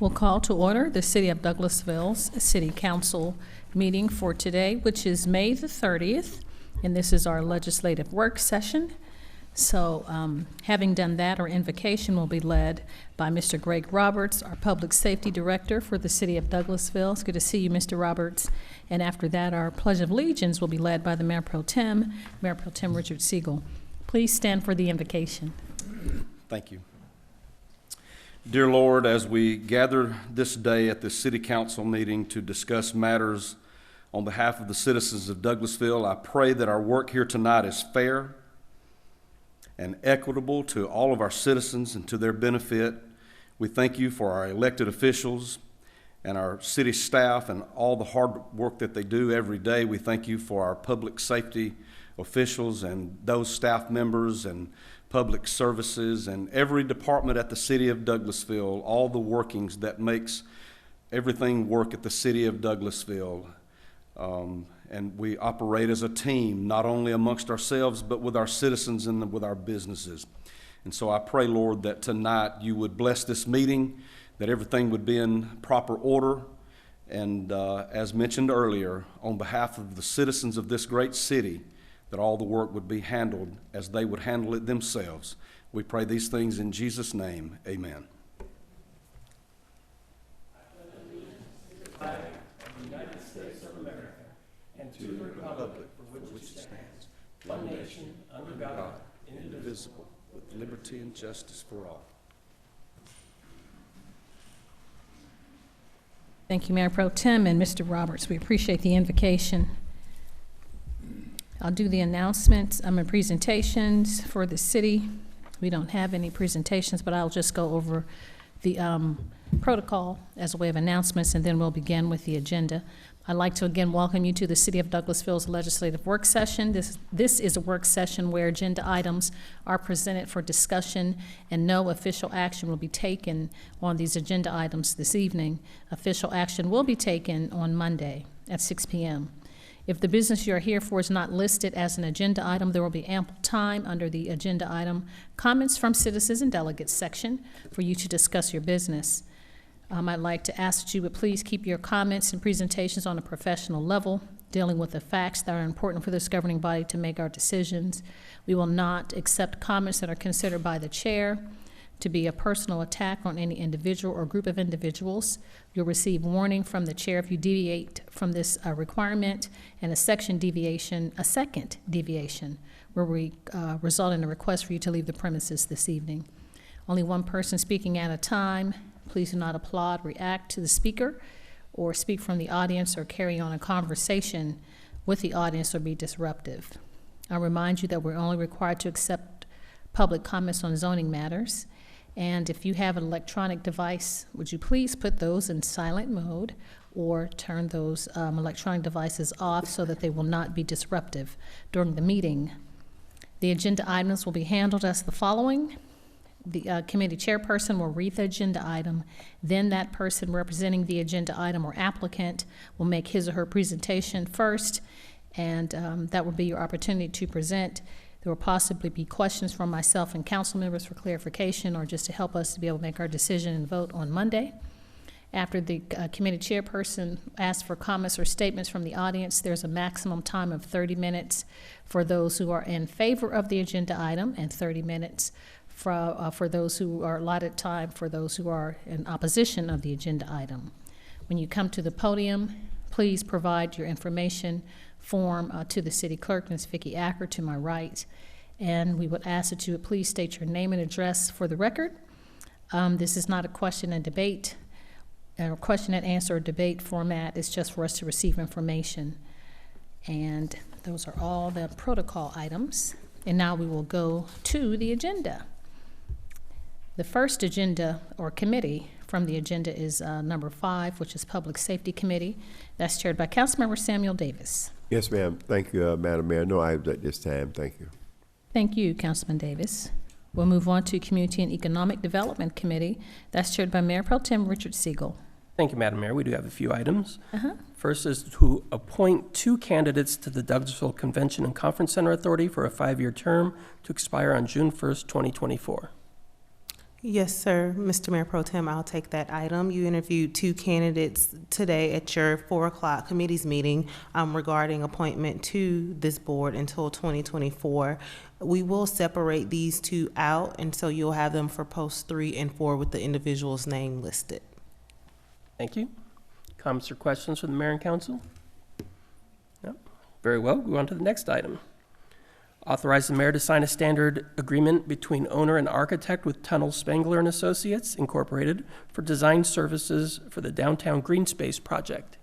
We'll call to order the City of Douglasville's City Council meeting for today, which is May the 30th, and this is our legislative work session. So having done that, our invocation will be led by Mr. Greg Roberts, our Public Safety Director for the City of Douglasville. It's good to see you, Mr. Roberts. And after that, our Pledge of Allegiance will be led by the Mayor Pro Tem Richard Siegel. Please stand for the invocation. Thank you. Dear Lord, as we gather this day at the City Council meeting to discuss matters on behalf of the citizens of Douglasville, I pray that our work here tonight is fair and equitable to all of our citizens and to their benefit. We thank you for our elected officials and our city staff and all the hard work that they do every day. We thank you for our public safety officials and those staff members and public services and every department at the City of Douglasville, all the workings that makes everything work at the City of Douglasville. And we operate as a team, not only amongst ourselves, but with our citizens and with our businesses. And so I pray, Lord, that tonight you would bless this meeting, that everything would be in proper order. And as mentioned earlier, on behalf of the citizens of this great city, that all the work would be handled as they would handle it themselves. We pray these things in Jesus' name. Amen. To the republic for which it stands, one nation, under God, indivisible, with liberty and justice for all. Thank you, Mayor Pro Tem and Mr. Roberts. We appreciate the invocation. I'll do the announcements and presentations for the city. We don't have any presentations, but I'll just go over the protocol as a way of announcements, and then we'll begin with the agenda. I'd like to again welcome you to the City of Douglasville's legislative work session. This is a work session where agenda items are presented for discussion and no official action will be taken on these agenda items this evening. Official action will be taken on Monday at 6 p.m. If the business you are here for is not listed as an agenda item, there will be ample time under the agenda item comments from citizens and delegates section for you to discuss your business. I'd like to ask that you would please keep your comments and presentations on a professional level, dealing with the facts that are important for this governing body to make our decisions. We will not accept comments that are considered by the chair to be a personal attack on any individual or group of individuals. You'll receive warning from the chair if you deviate from this requirement, and a second deviation will result in a request for you to leave the premises this evening. Only one person speaking at a time. Please do not applaud, react to the speaker, or speak from the audience or carry on a conversation with the audience or be disruptive. I'll remind you that we're only required to accept public comments on zoning matters. And if you have an electronic device, would you please put those in silent mode or turn those electronic devices off so that they will not be disruptive during the meeting. The agenda items will be handled as the following. The committee chairperson will read the agenda item, then that person representing the agenda item or applicant will make his or her presentation first, and that will be your opportunity to present. There will possibly be questions from myself and council members for clarification or just to help us to be able to make our decision and vote on Monday. After the committee chairperson asks for comments or statements from the audience, there's a maximum time of 30 minutes for those who are in favor of the agenda item and 30 minutes for those who are allotted time for those who are in opposition of the agenda item. When you come to the podium, please provide your information form to the city clerk, Ms. Vicki Acker, to my right. And we would ask that you would please state your name and address for the record. This is not a question and debate, or question and answer or debate format. It's just for us to receive information. And those are all the protocol items. And now we will go to the agenda. The first agenda or committee from the agenda is number 5, which is Public Safety Committee. That's chaired by Councilmember Samuel Davis. Yes, ma'am. Thank you, Madam Mayor. No items at this time. Thank you. Thank you, Councilman Davis. We'll move on to Community and Economic Development Committee. That's chaired by Mayor Pro Tem Richard Siegel. Thank you, Madam Mayor. We do have a few items. First is to appoint 2 candidates to the Douglasville Convention and Conference Center Authority for a 5-year term to expire on June 1st, 2024. Yes, sir. Mr. Mayor Pro Tem, I'll take that item. You interviewed 2 candidates today at your 4 o'clock committee's meeting regarding appointment to this board until 2024. We will separate these 2 out, and so you'll have them for posts 3 and 4 with the individual's name listed. Thank you. Comments or questions from the mayor and council? No? Very well. Go on to the next item. Authorize the mayor to sign a standard agreement between owner and architect with Tunnel Spangler and Associates Incorporated for design services for the downtown green space project.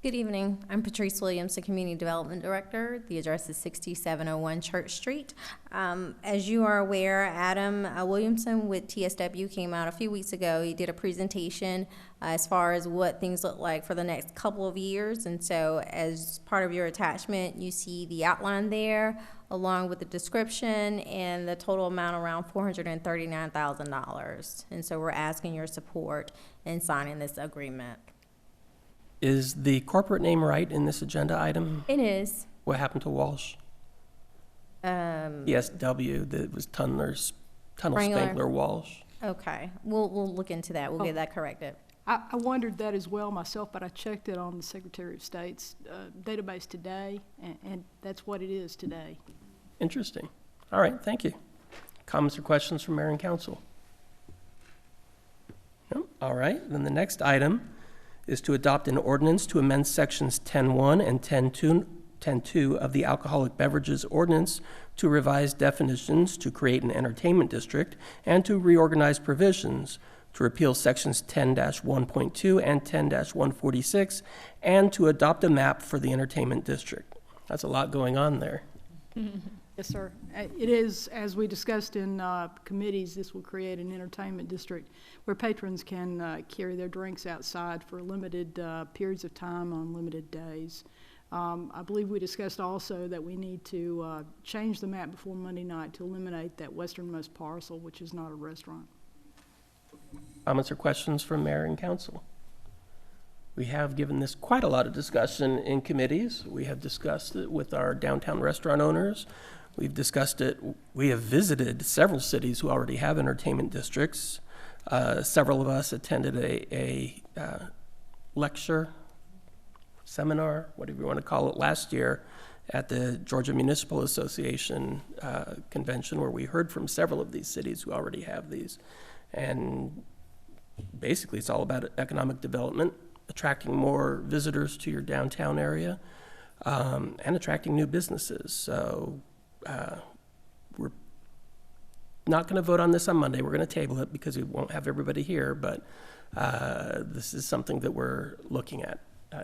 Good evening. I'm Patrice Williams, the Community Development Director. The address is 6701 Church Street. As you are aware, Adam Williamson with TSW came out a few weeks ago. He did a presentation as far as what things look like for the next couple of years. And so as part of your attachment, you see the outline there, along with the description and the total amount around $439,000. And so we're asking your support in signing this agreement. Is the corporate name right in this agenda item? It is. What happened to Walsh? TSW, that was Tunnel Spangler Walsh. Okay, we'll look into that. We'll get that corrected. I wondered that as well myself, but I checked it on the Secretary of State's database today, and that's what it is today. Interesting. All right, thank you. Comments or questions from mayor and council? No? All right, then the next item is to adopt an ordinance to amend sections 10.1 and 10.2 of the Alcoholic Beverages Ordinance to revise definitions, to create an entertainment district, and to reorganize provisions, to repeal sections 10-1.2 and 10-146, and to adopt a map for the entertainment district. That's a lot going on there. Yes, sir. It is, as we discussed in committees, this will create an entertainment district where patrons can carry their drinks outside for limited periods of time on limited days. I believe we discussed also that we need to change the map before Monday night to eliminate that westernmost parcel, which is not a restaurant. Comments or questions from mayor and council? We have given this quite a lot of discussion in committees. We have discussed it with our downtown restaurant owners. We've discussed it. We have visited several cities who already have entertainment districts. Several of us attended a lecture, seminar, whatever you want to call it, last year at the Georgia Municipal Association convention, where we heard from several of these cities who already have these. And basically, it's all about economic development, attracting more visitors to your downtown area, and attracting new businesses. So we're not going to vote on this on Monday. We're going to table it because we won't have everybody here, but this is something that we're looking at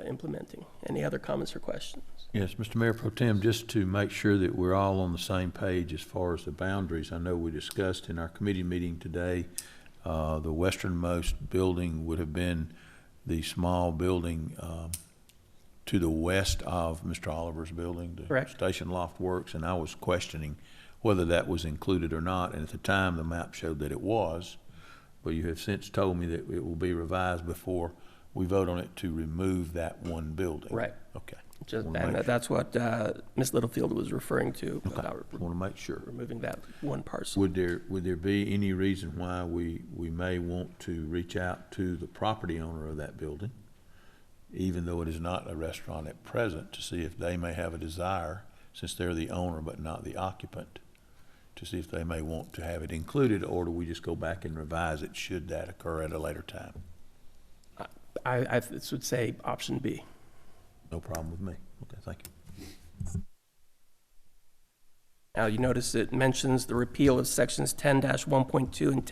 implementing. Any other comments or questions? Yes, Mr. Mayor Pro Tem, just to make sure that we're all on the same page as far as the boundaries, I know we discussed in our committee meeting today, the westernmost building would have been the small building to the west of Mr. Oliver's building, the Correct. Station Loft Works, and I was questioning whether that was included or not, and at the time the map showed that it was, but you have since told me that it will be revised before we vote on it to remove that one building. Right. Okay. And that's what Ms. Littlefield was referring to Okay. about Want to make sure. removing that one parcel. Would there be any reason why we may want to reach out to the property owner of that building, even though it is not a restaurant at present, to see if they may have a desire, since they're the owner but not the occupant, to see if they may want to have it included, or do we just go back and revise it should that occur at a later time? I would say option B. No problem with me. Okay, thank you. Now, you notice it mentions the repeal of sections 10-1.2 and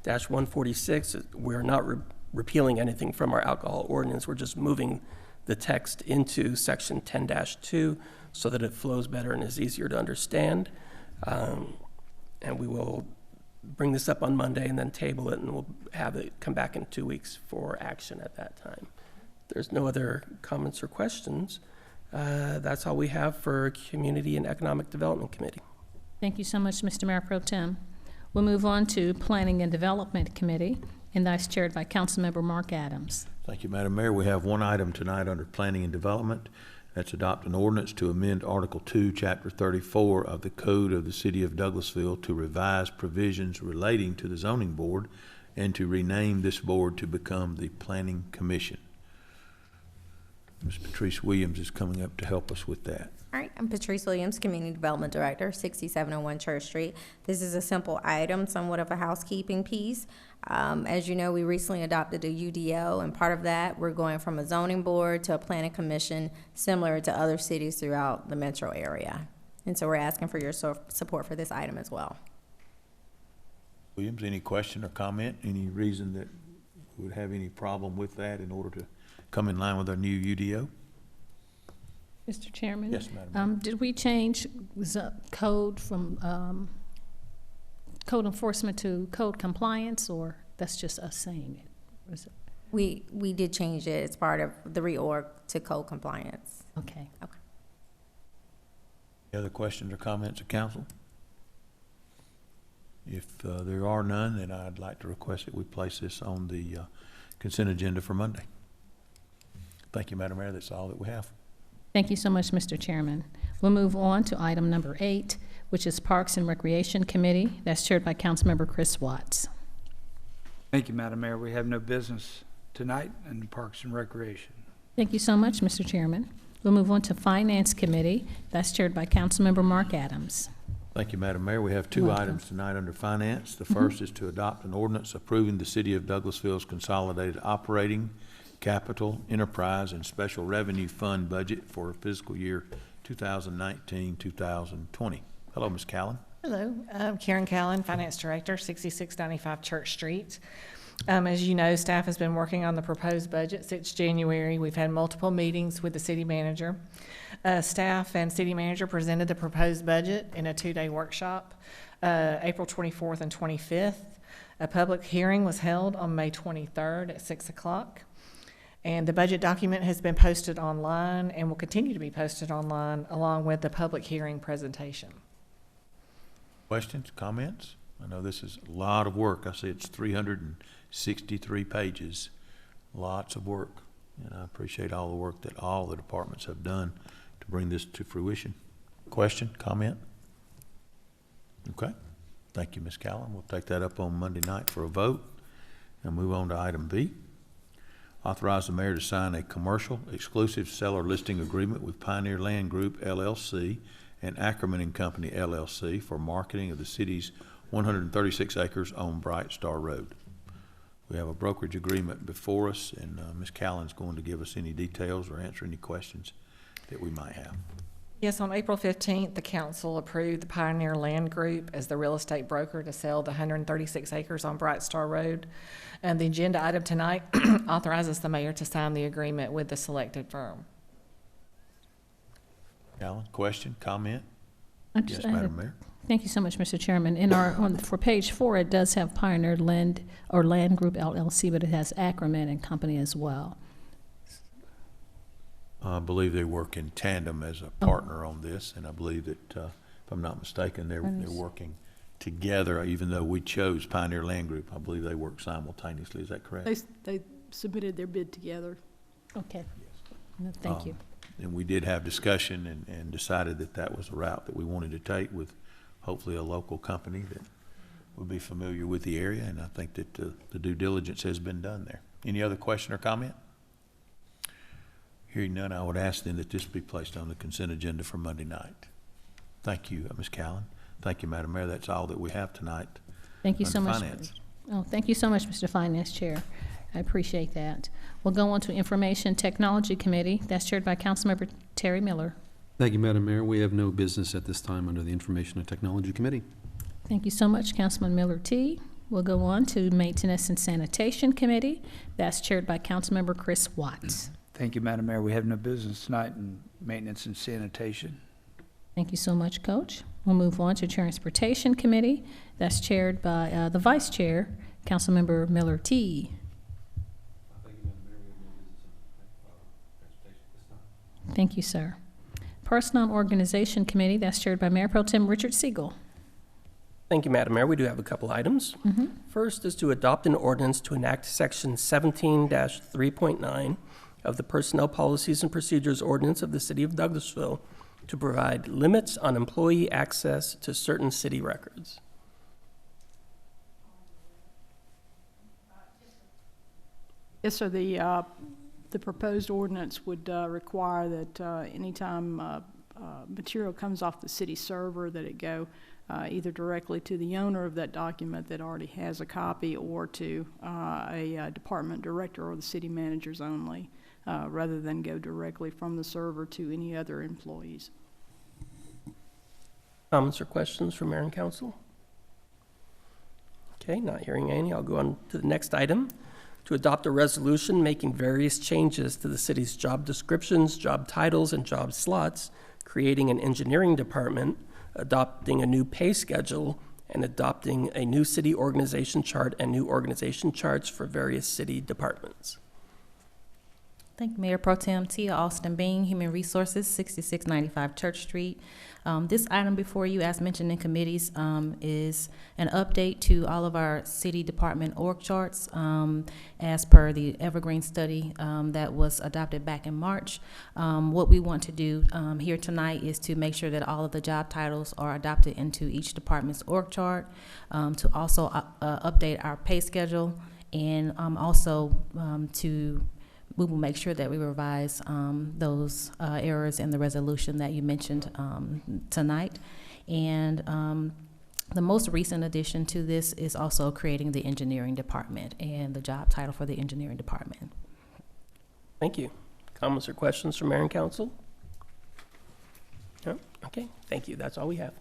10-146. We're not repealing anything from our alcohol ordinance. We're just moving the text into section 10-2 so that it flows better and is easier to understand. And we will bring this up on Monday and then table it, and we'll have it come back in 2 weeks for action at that time. There's no other comments or questions. That's all we have for Community and Economic Development Committee. Thank you so much, Mr. Mayor Pro Tem. We'll move on to Planning and Development Committee, and that's chaired by Councilmember Mark Adams. Thank you, Madam Mayor. We have one item tonight under Planning and Development. That's adopt an ordinance to amend Article 2, Chapter 34 of the Code of the City of Douglasville to revise provisions relating to the zoning board and to rename this board to become the Planning Commission. Ms. Patrice Williams is coming up to help us with that. All right, I'm Patrice Williams, Community Development Director, 6701 Church Street. This is a simple item, somewhat of a housekeeping piece. As you know, we recently adopted a UDO, and part of that, we're going from a zoning board to a planning commission, similar to other cities throughout the metro area. And so we're asking for your support for this item as well. Williams, any question or comment? Any reason that we would have any problem with that in order to come in line with our new UDO? Mr. Chairman? Yes, Madam Mayor. Did we change code from code enforcement to code compliance, or that's just us saying it? Is it? We did change it as part of the reorg to code compliance. Okay. Okay. Any other questions or comments of council? If there are none, then I'd like to request that we place this on the consent agenda for Monday. Thank you, Madam Mayor. That's all that we have. Thank you so much, Mr. Chairman. We'll move on to item number 8, which is Parks and Recreation Committee. That's chaired by Councilmember Chris Watts. Thank you, Madam Mayor. We have no business tonight in Parks and Recreation. Thank you so much, Mr. Chairman. We'll move on to Finance Committee. That's chaired by Councilmember Mark Adams. Thank you, Madam Mayor. We have two Welcome. items tonight under Finance. The first is to adopt an ordinance approving the City of Douglasville's consolidated operating, capital, enterprise, and special revenue fund budget for fiscal year 2019-2020. Hello, Ms. Callen. Hello, I'm Karen Callen, Finance Director, 6695 Church Street. As you know, staff has been working on the proposed budget since January. We've had multiple meetings with the city manager. Staff and city manager presented the proposed budget in a 2-day workshop, April 24th and 25th. A public hearing was held on May 23rd at 6 o'clock. And the budget document has been posted online and will continue to be posted online along with the public hearing presentation. Questions, comments? I know this is a lot of work. I see it's 363 pages, lots of work. And I appreciate all the work that all the departments have done to bring this to fruition. Question, comment? Okay. Thank you, Ms. Callen. We'll take that up on Monday night for a vote and move on to item B. Authorize the mayor to sign a commercial exclusive seller listing agreement with Pioneer Land Group, LLC, and Ackerman and Company, LLC, for marketing of the city's 136 acres on Bright Star Road. We have a brokerage agreement before us, and Ms. Callen's going to give us any details or answer any questions that we might have. Yes, on April 15th, the council approved the Pioneer Land Group as the real estate broker to sell the 136 acres on Bright Star Road. And the agenda item tonight authorizes the mayor to sign the agreement with the selected firm. Callen, question, comment? Yes, Madam Mayor. Thank you so much, Mr. Chairman. In for page 4, it does have Pioneer Land Group LLC, but it has Ackerman and Company as well. I believe they work in tandem as a partner on this, and I believe that, if I'm not mistaken, they're working together, even though we chose Pioneer Land Group. I believe they work simultaneously. Is that correct? They submitted their bid together. Okay. No, thank you. And we did have discussion and decided that that was the route that we wanted to take with hopefully a local company that would be familiar with the area, and I think that the due diligence has been done there. Any other question or comment? Hearing none, I would ask then that this be placed on the consent agenda for Monday night. Thank you, Ms. Callen. Thank you, Madam Mayor. That's all that we have tonight. Thank you so much. Finance. Thank you so much, Mr. Finance Chair. I appreciate that. We'll go on to Information Technology Committee. That's chaired by Councilmember Terry Miller. Thank you, Madam Mayor. We have no business at this time under the Information and Technology Committee. Thank you so much, Councilman Miller T. We'll go on to Maintenance and Sanitation Committee. That's chaired by Councilmember Chris Watts. Thank you, Madam Mayor. We have no business tonight in Maintenance and Sanitation. Thank you so much, Coach. We'll move on to Transportation Committee. That's chaired by the Vice Chair, Councilmember Miller T. Thank you, sir. Personnel and Organization Committee, that's chaired by Mayor Pro Tem Richard Siegel. Thank you, Madam Mayor. We do have a couple items. First is to adopt an ordinance to enact Section 17-3.9 of the Personnel Policies and Procedures Ordinance of the City of Douglasville to provide limits on employee access to certain city records. Yes, sir. The proposed ordinance would require that anytime material comes off the city server, that it go either directly to the owner of that document that already has a copy, or to a department director or the city managers only, rather than go directly from the server to any other employees. Comments or questions from Mayor and Council? Okay, not hearing any, I'll go on to the next item. To adopt a resolution making various changes to the city's job descriptions, job titles, and job slots, creating an engineering department, adopting a new pay schedule, and adopting a new city organization chart and new organization charts for various city departments. Thank you, Mayor Pro Tem. Tia Austin Bean, Human Resources, 6695 Church Street. This item before you, as mentioned in committees, is an update to all of our city department org charts as per the Evergreen study that was adopted back in March. What we want to do here tonight is to make sure that all of the job titles are adopted into each department's org chart, to also update our pay schedule, and also we will make sure that we revise those errors in the resolution that you mentioned tonight. And the most recent addition to this is also creating the engineering department and the job title for the engineering department. Thank you. Comments or questions from Mayor and Council? No? Okay, thank you. That's all we have.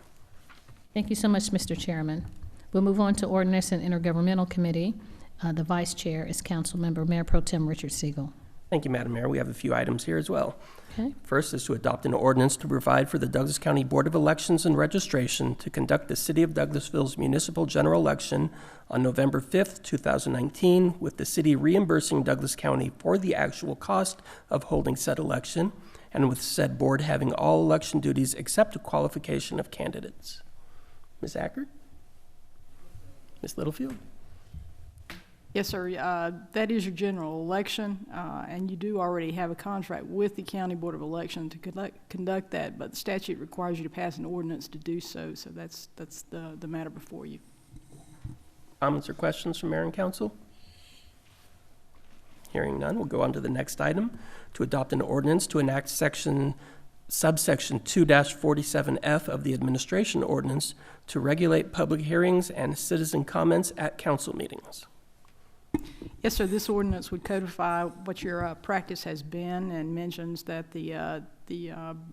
Thank you so much, Mr. Chairman. We'll move on to Ordinance and Intergovernmental Committee. The Vice Chair is Councilmember Mayor Pro Tem Richard Siegel. Thank you, Madam Mayor. We have a few items here as well. Okay. First is to adopt an ordinance to provide for the Douglas County Board of Elections and Registration to conduct the City of Douglasville's municipal general election on November 5th, 2019, with the city reimbursing Douglas County for the actual cost of holding said election, and with said board having all election duties except a qualification of candidates. Ms. Ackert? Ms. Littlefield? Yes, sir. That is your general election, and you do already have a contract with the County Board of Election to conduct that, but the statute requires you to pass an ordinance to do so, so that's the matter before you. Comments or questions from Mayor and Council? Hearing none, we'll go on to the next item, to adopt an ordinance to enact subsection 2-47F of the Administration Ordinance to regulate public hearings and citizen comments at council meetings. Yes, sir. This ordinance would codify what your practice has been, and mentions that the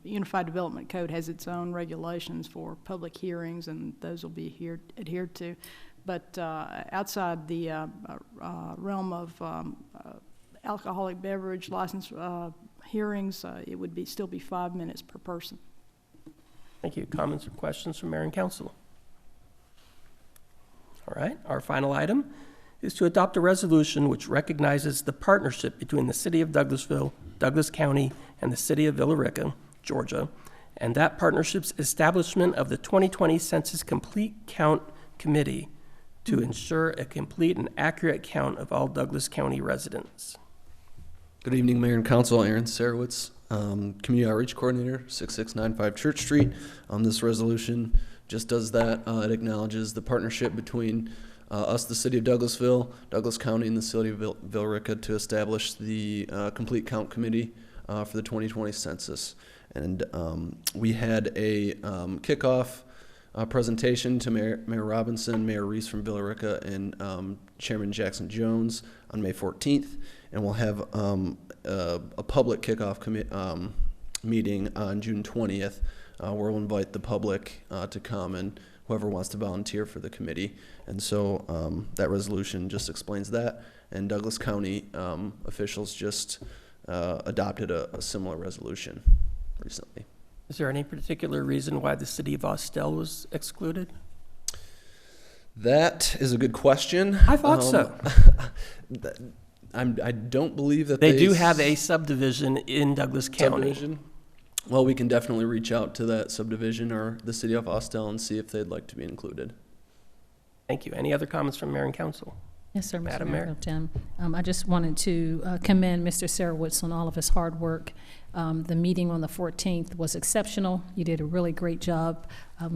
Unified Development Code has its own regulations for public hearings, and those will be adhered to. But outside the realm of alcoholic beverage license hearings, it would still be 5 minutes per person. Thank you. Comments or questions from Mayor and Council? All right. Our final item is to adopt a resolution which recognizes the partnership between the City of Douglasville, Douglas County, and the City of Villa Rica, Georgia, and that partnership's establishment of the 2020 Census Complete Count Committee to ensure a complete and accurate count of all Douglas County residents. Good evening, Mayor and Council. Aaron Sarowitz, Community Outreach Coordinator, 6695 Church Street. This resolution just does that. It acknowledges the partnership between us, the City of Douglasville, Douglas County, and the City of Villa Rica to establish the Complete Count Committee for the 2020 census. And we had a kickoff presentation to Mayor Robinson, Mayor Reese from Villa Rica, and Chairman Jackson Jones on May 14th. And we'll have a public kickoff meeting on June 20th, where we'll invite the public to come, and whoever wants to volunteer for the committee. And so that resolution just explains that. And Douglas County officials just adopted a similar resolution recently. Is there any particular reason why the City of Austell was excluded? That is a good question. I thought so. I don't believe that they do have a subdivision in Douglas County. Subdivision? Well, we can definitely reach out to that subdivision or the City of Austell and see if they'd like to be included. Thank you. Any other comments from Mayor and Council? Yes, sir, Mr. Madam Mayor Mayor. Pro Tem. I just wanted to commend Mr. Sarowitz on all of his hard work. The meeting on the 14th was exceptional. You did a really great job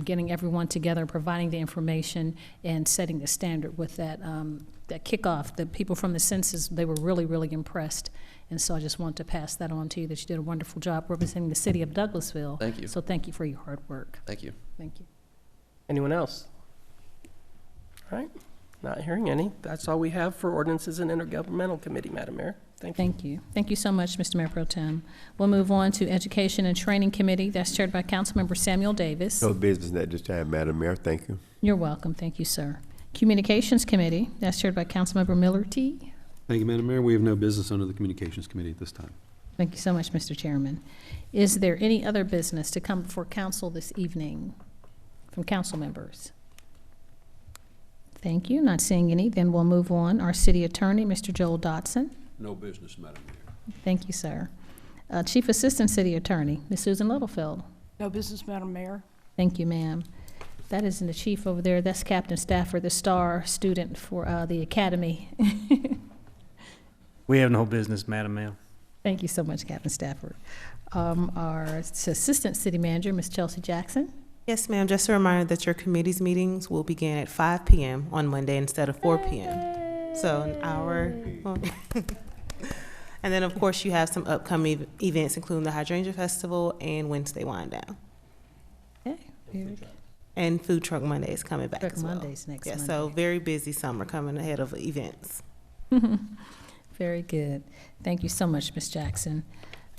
getting everyone together, providing the information, and setting the standard with that kickoff. The people from the census, they were really, really impressed. And so I just want to pass that on to you, that you did a wonderful job representing the city of Douglasville. Thank you. So thank you for your hard work. Thank you. Thank you. Anyone else? All right, not hearing any. That's all we have for ordinances and intergovernmental committee, Madam Mayor. Thank you. Thank you. Thank you so much, Mr. Mayor Pro Tem. We'll move on to Education and Training Committee. That's chaired by Councilmember Samuel Davis. No business at this time, Madam Mayor. Thank you. You're welcome. Thank you, sir. Communications Committee. That's chaired by Councilmember Miller T. Thank you, Madam Mayor. We have no business under the Communications Committee at this time. Thank you so much, Mr. Chairman. Is there any other business to come before council this evening from council members? Thank you. Not seeing any, then we'll move on. Our city attorney, Mr. Joel Dotson. No business, Madam Mayor. Thank you, sir. Chief Assistant City Attorney, Ms. Susan Littlefield. No business, Madam Mayor. Thank you, ma'am. That isn't the chief over there. That's Captain Stafford, the star student for the academy. We have no business, Madam Mayor. Thank you so much, Captain Stafford. Our Assistant City Manager, Ms. Chelsea Jackson. Yes, ma'am. Just a reminder that your committee's meetings will begin at 5 p.m. on Monday instead of 4 p.m. So an hour. And then, of course, you have some upcoming events, including the Hydrangea Festival and Wednesday Wind Down. Okay. Very good. And Food Truck Monday is coming back Truck as well. Mondays next Yeah, Monday. so very busy summer coming ahead of events. Very good. Thank you so much, Ms. Jackson.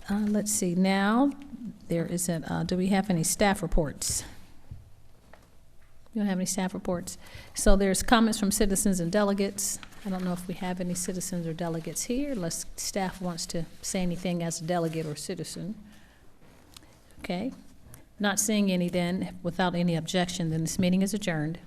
Let's see, now, there isn't, do we have any staff reports? We don't have any staff reports. So there's comments from citizens and delegates. I don't know if we have any citizens or delegates here, unless staff wants to say anything as a delegate or citizen. Okay. Not seeing any then, without any objection, then this meeting is adjourned.